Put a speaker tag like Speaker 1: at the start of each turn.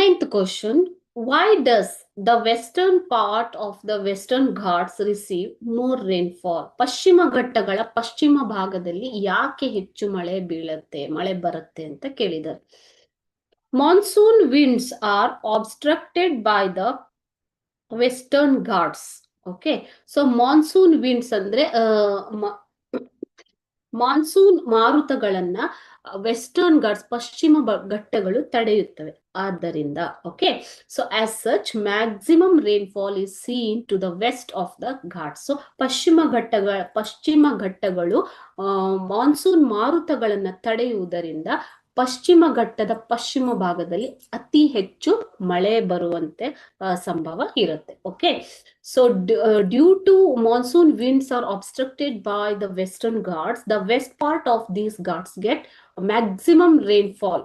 Speaker 1: Ninth question. Why does the western part of the Western Ghats receive more rainfall? ಪಶ್ಚಿಮ ಘಟ್ಟಗಳ ಪಶ್ಚಿಮ ಭಾಗದಲ್ಲಿ ಯಾಕೆ ಹೆಚ್ಚು ಮಳೆ ಬರುತ್ತೆ ಅಂತ ಕೇಳಿದ್ದಾರೆ. Monsoon winds are obstructed by the Western Ghats. Okay, so monsoon winds ಅಂದ್ರೆ ಮಾನ್ಸೂನ್ ಮಾರುತಗಳನ್ನ ವೆಸ್ಟರ್ನ್ ಘಾಟ್ಸ್ ಪಶ್ಚಿಮ ಘಟ್ಟಗಳು ತಡೆಯುತ್ತವೆ. ಆದ್ದರಿಂದ okay, so as such maximum rainfall is seen to the west of the Ghats. So ಪಶ್ಚಿಮ ಘಟ್ಟಗಳು ಮಾನ್ಸೂನ್ ಮಾರುತಗಳನ್ನ ತಡೆಯುವುದರಿಂದ ಪಶ್ಚಿಮ ಘಟ್ಟದ ಪಶ್ಚಿಮ ಭಾಗದಲ್ಲಿ ಅತಿ ಹೆಚ್ಚು ಮಳೆ ಬರುವಂತೆ ಸಂಭವ ಇರುತ್ತೆ. Okay, so due to monsoon winds are obstructed by the Western Ghats, the west part of these Ghats get maximum rainfall.